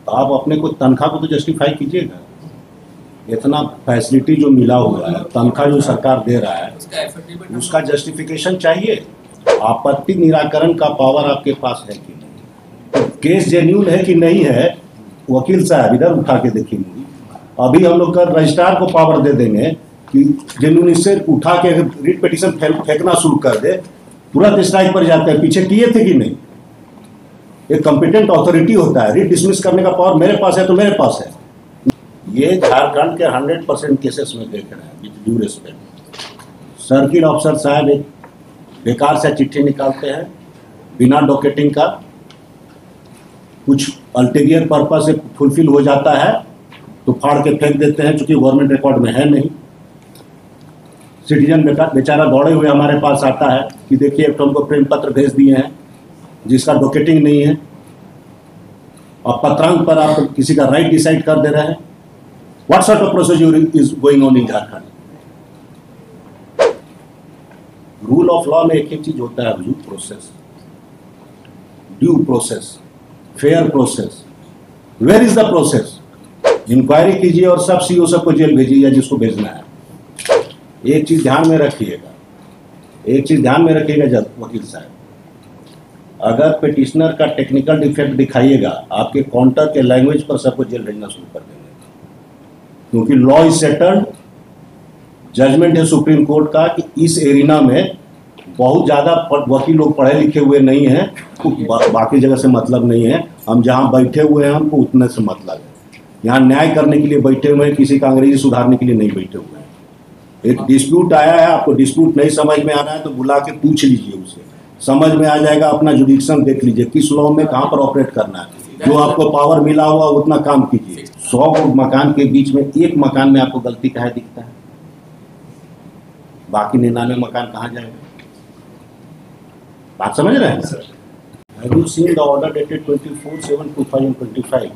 आप अपने को तनख्वाह को तो जस्टिफाई कीजिएगा। इतना फैसिलिटी जो मिला हुआ है, तनख्वाह जो सरकार दे रहा है, उसका जस्टिफिकेशन चाहिए। आपत्ति निराकरण का पावर आपके पास है कि नहीं, तो केस जेन्यून है कि नहीं है, वकील साहब इधर उठा के देखेंगे। अभी हम लोग कल रजिस्ट्रार को पावर दे देंगे कि जेन्यून इससे उठा के रिट पिटीशन फेंकना शुरू कर दे, तुरंत स्ट्राइक पर जाते हैं। पीछे किए थे कि नहीं? एक कॉम्पिटेंट अथॉरिटी होता है, रिट डिसमिस करने का पावर मेरे पास है तो मेरे पास है। ये झारखंड के 100% केसेस में देख रहे हैं। With due respect, circle officer साहब एक बेकार से चिट्ठी निकालते हैं बिना डॉकेटिंग का, कुछ अल्टीरियर पर्पस से फुलफिल हो जाता है तो फाड़ के फेंक देते हैं, चूंकि गवर्नमेंट रिकॉर्ड में है नहीं। सिटीजन बेचारा दौड़े हुए हमारे पास आता है कि देखिए एक तो हमको प्रेम पत्र भेज दिए हैं जिसका डॉकेटिंग नहीं है, और पत्रांक पर आप किसी का राइट डिसाइड कर दे रहे हैं। What sort of procedure is going on in Jharkhand? Rule of law में एक ही चीज होता है, process, due process, fair process. Where is the process? Inquiry कीजिए और सब सीओ सबको जेल भेजिए या जिसको भेजना है। एक चीज ध्यान में रखिएगा, जब वकील साहब, अगर पिटिशनर का टेक्निकल डिफेक्ट दिखाइएगा, आपके काउंटर के लैंग्वेज पर सबको जेल भेजना शुरू कर देंगे, क्योंकि लॉ इज सेटल्ड। जजमेंट है सुप्रीम कोर्ट का कि इस एरिना में बहुत ज़्यादा वकील लोग पढ़े लिखे हुए नहीं हैं, तो बाकी जगह से मतलब नहीं है। हम जहाँ बैठे हुए हैं हमको उतने से मतलब है। यहाँ न्याय करने के लिए बैठे हुए हैं, किसी का अंग्रेजी सुधारने के लिए नहीं बैठे हुए हैं। एक डिस्प्यूट आया है, आपको डिस्प्यूट नहीं समझ में आ रहा है तो बुला के पूछ लीजिए उससे, समझ में आ जाएगा। अपना जुडिक्शन देख लीजिए, किस लॉ में कहाँ पर ऑपरेट करना है। जो आपको पावर मिला हुआ उतना काम कीजिए। 100 मकान के बीच में एक मकान में आपको गलती कहाँ दिखता है, बाकी 99 मकान कहाँ जाएगा? बात समझ रहे हैं sir? Have you seen the order dated 24/7/2025?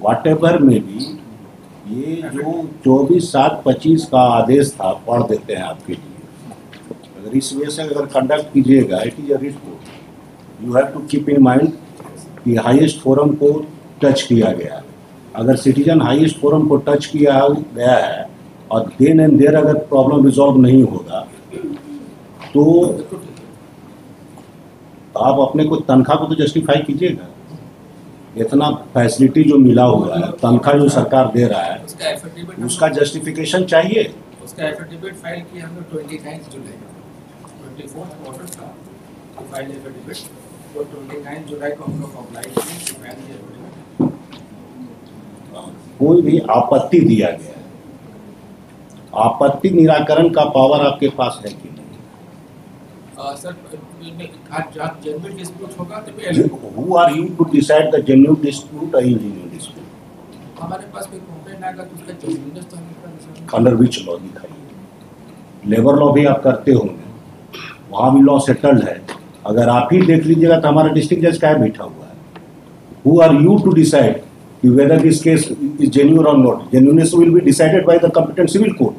Whatever में भी ये जो 24/7/25 का आदेश था, पढ़ देते हैं आपके लिए। अगर इस वजह से अगर कंडक्ट कीजिएगा, it is a writ. You have to keep in mind कि हाईएस्ट फोरम को टच किया गया। अगर सिटीजन हाईएस्ट फोरम को टच किया गया है और देन एंड देयर अगर प्रॉब्लम रिजॉल्व नहीं होगा तो आप अपने को तनख्वाह को तो जस्टिफाई कीजिएगा। इतना फैसिलिटी जो मिला हुआ है, तनख्वाह जो सरकार दे रहा है, उसका जस्टिफिकेशन चाहिए। उसका एफिडेविट फाइल किया हमने 29 जुलाई, 24 ऑर्डर था तो फाइल एफिडेविट, तो 29 जुलाई को हम लोग अप्लाई किए, फाइल एफिडेविट। कोई भी आपत्ति दिया गया है, आपत्ति निराकरण का पावर आपके पास है कि नहीं? सर, आज जेन्युइन डिस्प्यूट होगा तो Who are you to decide the genuine dispute or ingenuine dispute? हमारे पास कोई कंप्लेंट आएगा तो उसका जेन्युइननेस तो हमें अंडर विच लॉ दिखाइए। लेबर लॉ भी आप करते होंगे, वहाँ भी लॉ सेटल्ड है। अगर आप ही देख लीजिएगा तो हमारा डिस्ट्रिक्ट जज क्या बैठा हुआ है? Who are you to decide whether this case is genuine or not? Genuineness will be decided by the competent civil court.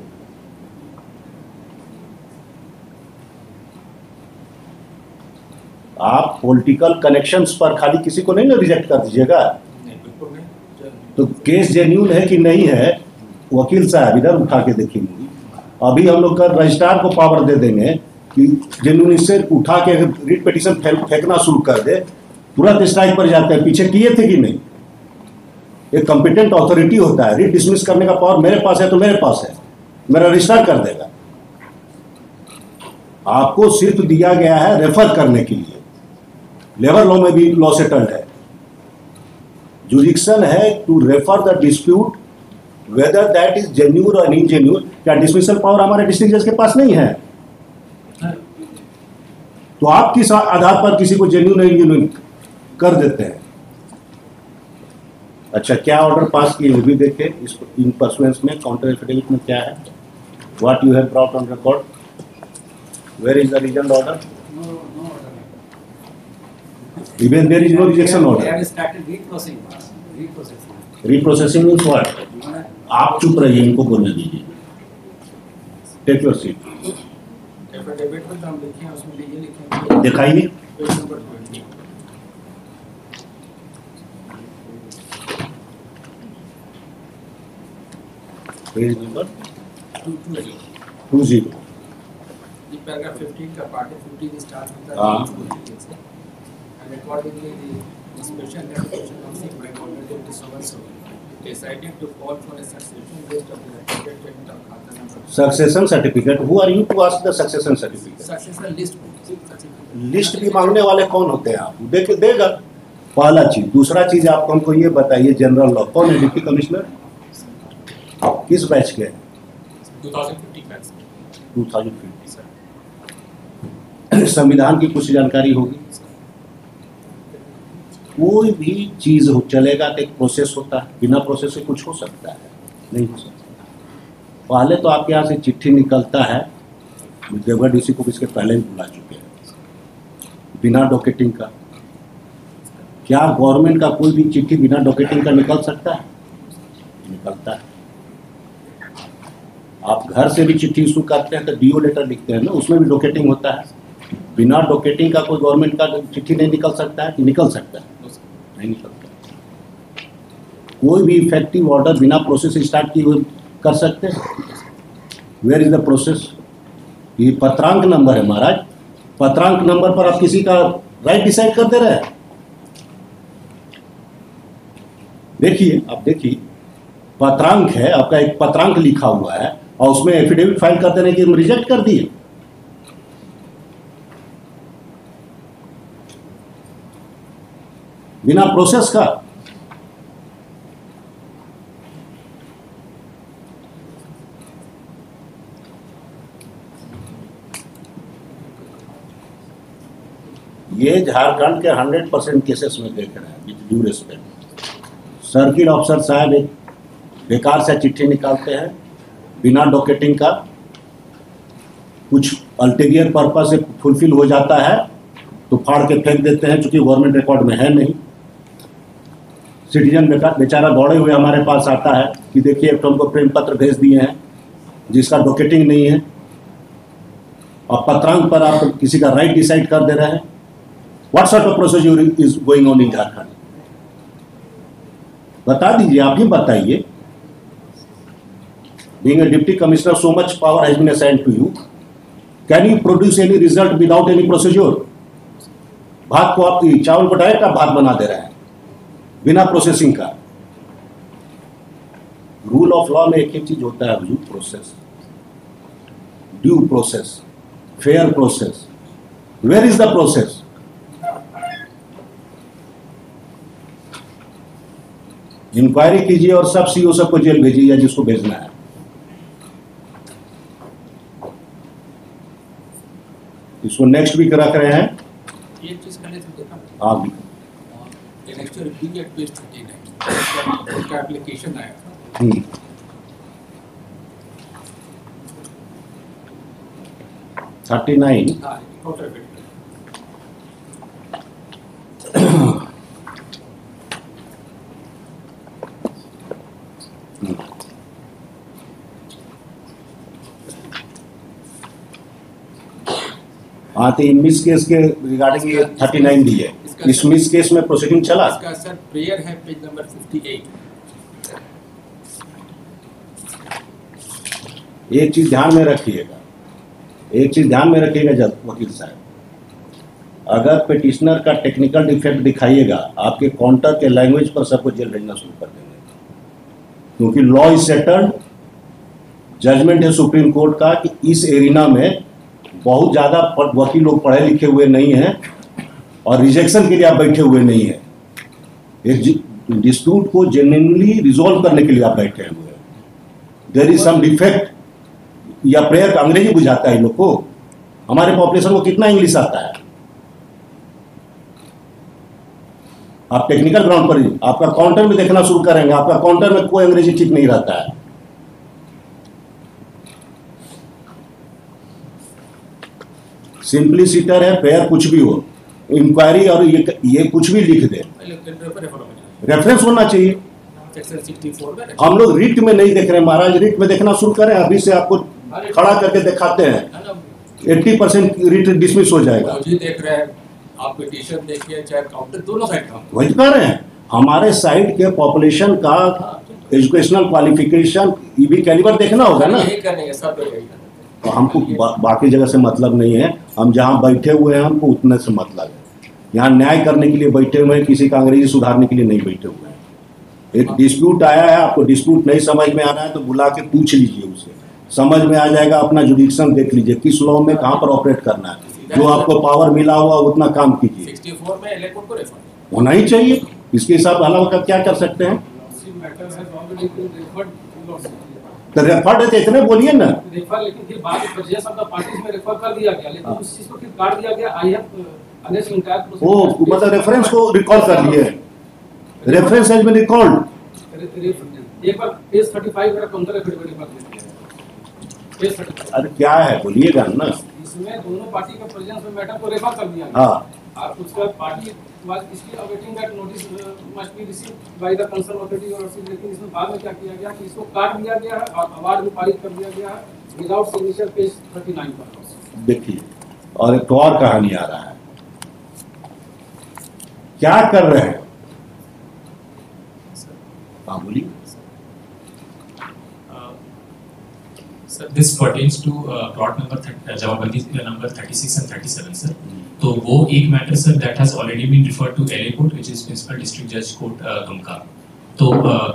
आप पॉलिटिकल कनेक्शंस पर खाली किसी को नहीं ना रिजेक्ट कर दीजिएगा। तो केस जेन्यून है कि नहीं है, वकील साहब इधर उठा के देखेंगे। अभी हम लोग कल रजिस्ट्रार को पावर दे देंगे कि जेन्यून इससे उठा के रिट पिटीशन फेंकना शुरू कर दे, तुरंत स्ट्राइक पर जाते हैं। पीछे किए थे कि नहीं? एक कॉम्पिटेंट अथॉरिटी होता है, रिट डिसमिस करने का पावर मेरे पास है तो मेरे पास है, मेरा रजिस्ट्रार कर देगा। आपको सिर्फ दिया गया है रेफर करने के लिए। लेबर लॉ में भी लॉ सेटल्ड है, जुडिक्शन है to refer the dispute whether that is genuine और इनजेन्यून। क्या डिसमिसल पावर हमारे डिस्ट्रिक्ट जज के पास नहीं है? तो आप किस आधार पर किसी को जेन्यून और इनजेन्यून कर देते हैं? अच्छा, क्या ऑर्डर पास किए भी देखे इस इन परसुएंस में, काउंटर एफिडेविट में क्या है? What you have brought on record? Where is the reason order? Even there is no rejection order. They have started reprocessing. Reprocessing means what? आप चुप रहिए, इनको बोलने दीजिए। Take your seat. एफिडेविट में तो हम लिखे हैं, उसमें ये लिखे हैं, दिखाइए। Page number 20। Page number 20। 20। The paragraph 15 का part है, 15 starts with the हाँ। and accordingly the special application of the Honorable so decided to call for a succession list of the appointed of khata number. Succession certificate, who are you to ask the succession certificate? Succession list list भी मांगने वाले कौन होते हैं? आप देख देगा। पहला चीज। दूसरा चीज आप हमको ये बताइए, जनरल लॉ कौन है डिप्टी कमिश्नर? किस बैच के हैं? 2015 बैच। 2015 सर। संविधान की कुछ जानकारी होगी। कोई भी चीज हो चलेगा तो एक प्रोसेस होता है, बिना प्रोसेस से कुछ हो सकता है? नहीं हो सकता। पहले तो आपके यहाँ से चिट्ठी निकलता है, देवगढ़ डीसी को इसके पहले ही बुला चुके हैं, बिना डॉकेटिंग का। क्या गवर्नमेंट का कोई भी चिट्ठी बिना डॉकेटिंग का निकल सकता है? निकलता है। आप घर से भी चिट्ठी इशू करते हैं तो डीओ लेटर लिखते हैं ना, उसमें भी डॉकेटिंग होता है। बिना डॉकेटिंग का कोई गवर्नमेंट का चिट्ठी नहीं निकल सकता है कि निकल सकता है? नहीं निकलता। कोई भी इफेक्टिव ऑर्डर बिना प्रोसेस स्टार्ट किए हुए कर सकते हैं? Where is the process? ये पत्रांक नंबर है महाराज। पत्रांक नंबर पर आप किसी का राइट डिसाइड कर दे रहे हैं? देखिए, आप देखिए, पत्रांक है आपका, एक पत्रांक लिखा हुआ है और उसमें एफिडेविट फाइल कर देने की हम रिजेक्ट कर दिए। बिना प्रोसेस का। ये झारखंड के 100% केसेस में देख रहे हैं, with due respect. Circle officer साहब एक बेकार से चिट्ठी निकालते हैं बिना डॉकेटिंग का, कुछ अल्टीरियर पर्पस से फुलफिल हो जाता है तो फाड़ के फेंक देते हैं, चूंकि गवर्नमेंट रिकॉर्ड में है नहीं। सिटीजन बेचारा दौड़े हुए हमारे पास आता है कि देखिए एक तो हमको प्रेम पत्र भेज दिए हैं जिसका डॉकेटिंग नहीं है, और पत्रांक पर आप किसी का राइट डिसाइड कर दे रहे हैं। What sort of procedure is going on in Jharkhand? बता दीजिए, आप ही बताइए। Being a deputy commissioner, so much power has been assigned to you. Can you produce any result without any procedure? भात को आप चावल को डायरेक्ट आप भात बना दे रहे हैं बिना प्रोसेसिंग का। रूल ऑफ लॉ में एक ही चीज होता है, due process, due process, fair process. Where is the process? Inquiry कीजिए और सब सीओ सबको जेल भेजिए या जिसको भेजना है। इसको नेक्स्ट वीक रख रहे हैं। ये चीज करने से देखा हाँ भी नेक्स्ट रिव्यू एट पेज 39 उसका एप्लीकेशन आया था। 39। हाँ, रिपोर्ट है। हाँ, तो मिस केस के रिगार्डिंग ये 39 दी है। इस मिस केस में प्रोसीडिंग चला। इसका सर प्रेयर है पेज नंबर 58। एक चीज ध्यान में रखिएगा, एक चीज ध्यान में रखिएगा जब वकील साहब, अगर पिटिशनर का टेक्निकल डिफेक्ट दिखाइएगा आपके काउंटर के लैंग्वेज पर सबको जेल भेजना शुरू कर देंगे, क्योंकि लॉ इज सेटल्ड। जजमेंट है सुप्रीम कोर्ट का कि इस एरिना में बहुत ज़्यादा वकील लोग पढ़े लिखे हुए नहीं हैं और रिजेक्शन के लिए आप बैठे हुए नहीं हैं। एक डिस्प्यूट को जेन्युइनली रिजॉल्व करने के लिए आप बैठे हुए हैं। देयर इज सम डिफेक्ट, या प्रेयर का अंग्रेजी बुझाता है इन लोग को। हमारे पॉपुलेशन को कितना इंग्लिश आता है? आप टेक्निकल ग्राउंड पर ही आपका काउंटर में देखना शुरू करेंगे, आपका काउंटर में कोई अंग्रेजी ठीक नहीं रहता है। सिंपलीसिटर है, प्रेयर कुछ भी हो, इंक्वायरी और ये कुछ भी लिख दे, रेफरेंस होना चाहिए। सेक्शन 64 में हम लोग रिट में नहीं देख रहे हैं महाराज, रिट में देखना शुरू करें, अभी से आपको खड़ा करके दिखाते हैं 80% रिट डिसमिस हो जाएगा। जी देख रहे हैं आप, पिटीशन देखिए चाहे काउंटर, दोनों साइड का वही कर रहे हैं। हमारे साइड के पॉपुलेशन का एजुकेशनल क्वालिफिकेशन भी कैलिबर देखना होगा ना। यही करेंगे सब यही करेंगे। तो हमको बाकी जगह से मतलब नहीं है, हम जहाँ बैठे हुए हैं हमको उतने से मतलब है। यहाँ न्याय करने के लिए बैठे हुए हैं, किसी का अंग्रेजी सुधारने के लिए नहीं बैठे हुए हैं। एक डिस्प्यूट आया है, आपको डिस्प्यूट नहीं समझ में आ रहा है तो बुला के पूछ लीजिए उसे, समझ में आ जाएगा। अपना जुडिक्शन देख लीजिए किस लॉ में कहाँ पर ऑपरेट करना है, जो आपको पावर मिला हुआ उतना काम कीजिए। 64 में एले कोड को रेफर होना ही चाहिए, इसके हिसाब अलावा का क्या कर सकते हैं। तो रेफर्ड है तो इतने बोलिए ना। रेफर, लेकिन फिर बाद में प्रेजेंस ऑफ द पार्टीज में रेफर कर दिया गया, लेकिन उस चीज को फिर काट दिया गया। आई हैव अनेस इंटायर प्रोसेस, वो मतलब रेफरेंस को रिकॉल कर लिए, रेफरेंस हैज बीन रिकॉल्ड। एक बार पेज 35 का काउंटर एफिडेविट पर पेज 35। अरे क्या है बोलिएगा ना। इसमें दोनों पार्टी के प्रेजेंस में मैटर को रेफर कर दिया गया। हाँ, और उसके बाद पार्टी वाज इसलिए awaiting that notice must be received by the concern authority और, लेकिन इसमें बाद में क्या किया गया कि इसको काट दिया गया है और अवार्ड भी पारित कर दिया गया है विदाउट सिग्नेचर पेज 39 पर। देखिए, और एक और कहानी आ रहा है, क्या कर रहे हैं। हाँ बोलिए। Sir, this pertains to plot number jamabandi number 36 and 37 sir. तो वो एक matter sir that has already been referred to LA court which is Principal District Judge Court Dumka. तो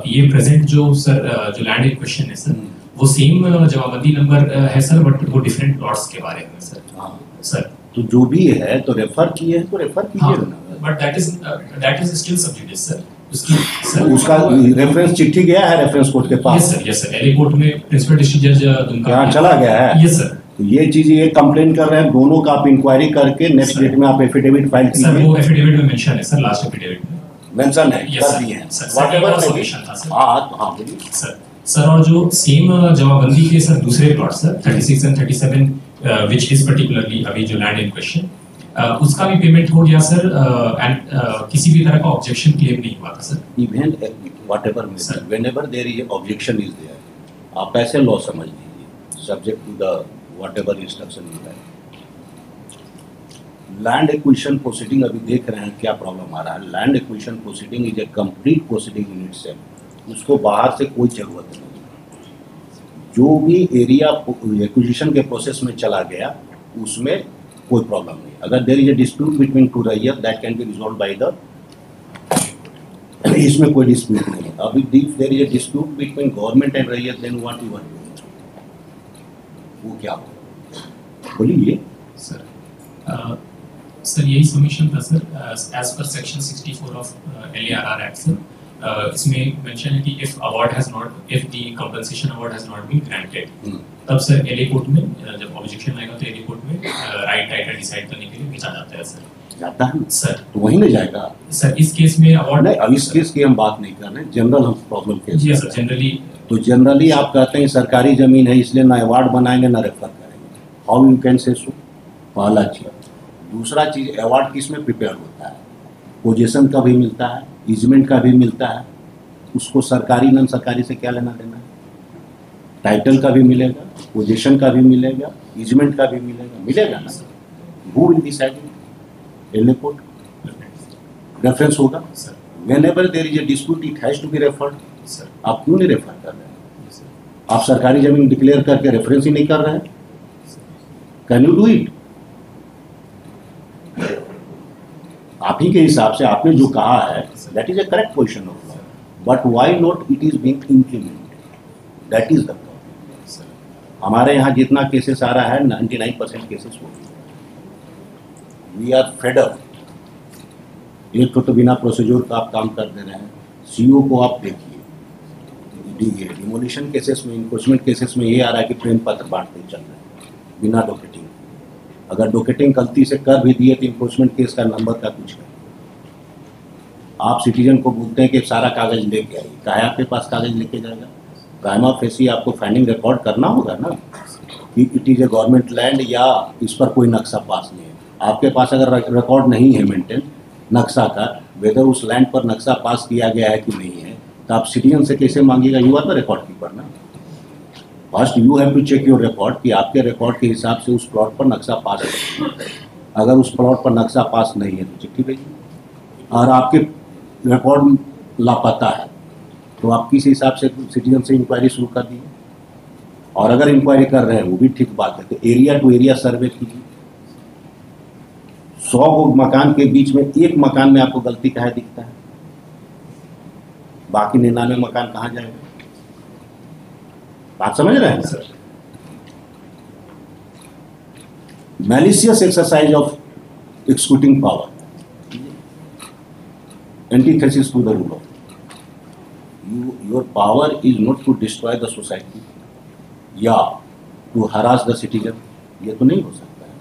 ये प्रेजेंट जो सर जो लैंड इन क्वेश्चन है sir, वो same जमाबंदी number है सर, बट वो डिफरेंट प्लॉट्स के बारे में सर। हाँ सर तो जो भी है तो रेफर किए हैं तो रेफर कीजिए ना। But that is still sub judice sir। उसकी सर उसका रेफरेंस चिट्ठी गया है रेफरेंस कोर्ट के पास। यस सर LA कोर्ट में प्रिंसिपल डिस्ट्रिक्ट जज दुमका यहाँ चला गया है। Yes sir. तो ये चीज ये कंप्लेन कर रहे हैं, दोनों का आप इंक्वायरी करके नेक्स्ट डेट में आप एफिडेविट फाइल सर कीजिए। वो एफिडेविट में मेंशन है सर, लास्ट एफिडेविट में मेंशन है, Yes, कर sir. दिए हैं Sir, व्हाटएवर sir, में। solution था, sir. हाँ तो हाँ बोलिए। सर और जो सेम जमाबंदी के सर दूसरे plot sir 36 and 37 which is particularly अभी जो लैंड इन क्वेश्चन, उसका भी पेमेंट हो गया सर एंड किसी भी तरह का ऑब्जेक्शन क्लेम नहीं हुआ था सर। इवन व्हाटएवर में Sir. Whenever there is objection is there, आप ऐसे लॉ समझ लीजिए subject to the whatever instruction is there. Land acquisition proceeding अभी देख रहे हैं क्या प्रॉब्लम आ रहा है। Land acquisition proceeding is a complete proceeding in itself, उसको बाहर से कोई जरूरत नहीं। जो भी एरिया एक्विजिशन के प्रोसेस में चला गया उसमें कोई प्रॉब्लम नहीं। अगर there is a dispute between two raiyat that can be resolve by the, इसमें कोई डिस्प्यूट नहीं है। अभी if there is a dispute between government and raiyat then what you want, वो क्या हो बोलिए। सर यही सबमिशन था sir as per section 64 of LARR act sir. इसमें मेंशन है कि if the compensation award has not been granted, तब सर LA कोर्ट में जब ऑब्जेक्शन आएगा तो LA कोर्ट में राइट टाइटल डिसाइड करने के लिए भेजा जाता है सर। जाता है सर तो वहीं ले जाएगा सर इस केस में अवार्ड नहीं। अब इस केस की हम बात नहीं कर रहे हैं, जनरल हम प्रॉब्लम केस जी कर सर रहे हैं। जनरली तो जनरली आप कहते हैं सरकारी जमीन है इसलिए ना अवार्ड बनाएंगे ना रेफर करेंगे। हाउ यू कैन से सो, पहला चीज। दूसरा चीज, अवार्ड किस में प्रिपेयर होता है, पोजीशन का भी मिलता है, इजमेंट का भी मिलता है, उसको सरकारी नॉन सरकारी से क्या लेना देना है। टाइटल का भी मिलेगा, पोजीशन का भी मिलेगा, इजमेंट का भी मिलेगा ना। Who will decide, LA court reference होगा। Sir whenever there is a dispute it has to be referred. Sir आप क्यों नहीं रेफर कर रहे हैं? आप सरकारी जमीन डिक्लेयर करके रेफरेंस ही नहीं कर रहे हैं। Can you do it? आप ही के हिसाब से आपने जो कहा है that is A correct position of law, but why not it is being implemented, that is the problem. हमारे यहाँ जितना केसेस आ रहा है 99% केसेस हो गए। We are fed up. एक तो बिना प्रोसीजर का आप काम कर दे रहे हैं। CO को आप देखिए, डिमोलिशन केसेस में, इन्फोर्समेंट केसेस में ये आ रहा है कि प्रेम पत्र बांटते चल रहे हैं बिना डॉकेटिंग। अगर डॉकेटिंग गलती से कर भी दिए तो इन्फोर्समेंट केस का नंबर का कुछ है। आप सिटीजन को बोलते हैं कि सारा कागज लेके आइए, काहे आपके पास कागज लेके जाएगा? प्राइमा फेसी आपको फाइंडिंग रिकॉर्ड करना होगा ना कि it is a government land या इस पर कोई नक्शा पास नहीं है। आपके पास अगर रिकॉर्ड नहीं है मेंटेन नक्शा का, वेदर उस लैंड पर नक्शा पास किया गया है कि नहीं है, तो आप सिटीजन से कैसे मांगिएगा? You are the record keeper ना। First you have to check your record कि आपके रिकॉर्ड के हिसाब से उस प्लॉट पर नक्शा पास है। अगर उस प्लॉट पर नक्शा पास नहीं है तो चिट्ठी भेजिए। और आपके रिकॉर्ड लापता है तो आप किस हिसाब से सिटीजन से इंक्वायरी शुरू कर दीजिए। और अगर इंक्वायरी कर रहे हैं वो भी ठीक बात है, तो एरिया टू एरिया सर्वे कीजिए। 100 मकान के बीच में एक मकान में आपको गलती कहाँ दिखता है, बाकी 99 मकान कहाँ जाएंगे? बात समझ रहे हैं sir? Malicious exercise of executing power, antithesis to the rule of law. Your power is not to destroy the society या to harass the citizen, ये तो नहीं हो सकता है।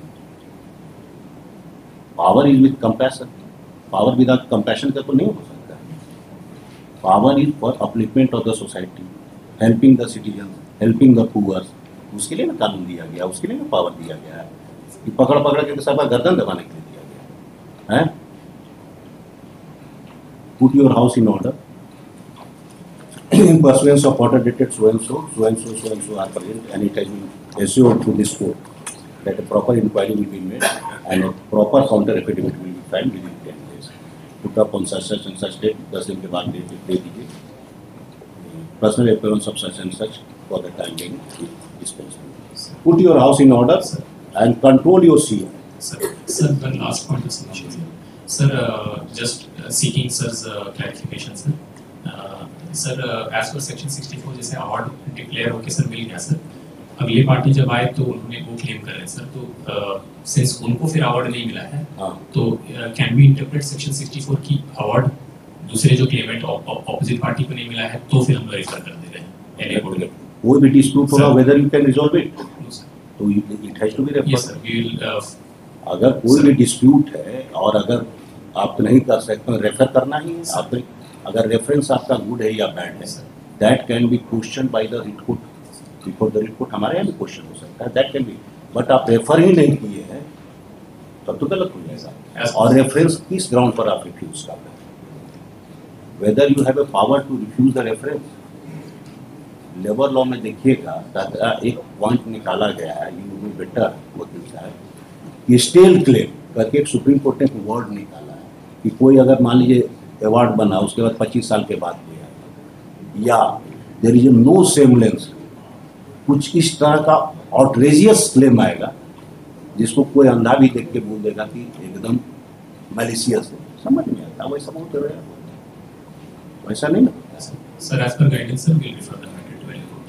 Power is with compassion, power without compassion का तो नहीं हो सकता है। Power is for upliftment of the society, helping the citizen, helping the poors. उसके लिए ना कानून दिया गया, उसके लिए ना पावर दिया गया है कि पकड़ पकड़ के सबका गर्दन दबाने के लिए दिया गया है। Put your house in order. In pursuance of order dated so and so, so and so, so and so are present, and it has been assured to this court that a proper inquiry will be made and a proper counter affidavit will be filed within 10 days. Put up on such and such date, 10 दिन के बाद दे दीजिए। Personal appearance of such and such for the time being dispensed. Put your house in order and control your CA. Sir, one last point of submission. Sir, just seeking sir's clarification, sir. Sir, as per section 64 जैसे award declare होके sir मिल गया sir, अगली party जब आए तो उन्होंने वो claim कर रहे हैं सर, तो सिंस उनको फिर अवार्ड नहीं मिला है, तो कैन बी इंटरप्रेट सेक्शन 64 की अवार्ड दूसरे जो क्लेमेंट ऑपोजिट पार्टी को नहीं मिला है तो फिर हम रेफर कर दे रहे हैं एलए कोर्ट में। कोई भी डिस्प्यूट होगा whether you can resolve it, तो it has to be referred. Yes sir, we will अगर कोई भी डिस्प्यूट है और अगर आप नहीं कर सकते रेफर करना ही है। आप अगर रेफरेंस आपका गुड है या बैड है, that can B question by the writ court, before the writ court हमारे यहाँ भी क्वेश्चन हो सकता है, दैट कैन बी। बट आप रेफर ही नहीं किए हैं तब तो गलत हो जाएगा। और रेफरेंस किस ग्राउंड पर आप रिफ्यूज कर रहे हैं, whether you have a power to refuse the reference. Labour law में देखिएगा एक पॉइंट निकाला गया है, यू नो बेटर वकील साहब, स्टेल क्लेम करके एक सुप्रीम कोर्ट ने एक वर्ड निकाला है कि कोई अगर मान लीजिए अवार्ड बना उसके बाद 25 साल के बाद दिया, या देयर इज नो सेमलेंस, कुछ इस तरह का आउटरेजियस क्लेम आएगा जिसको कोई अंधा भी देख के बोल देगा कि एकदम मैलिशियस है, समझ में आता वैसा बहुत रहेगा, वैसा नहीं ना। sir, as per guidance sir, we will refer the matter to any court.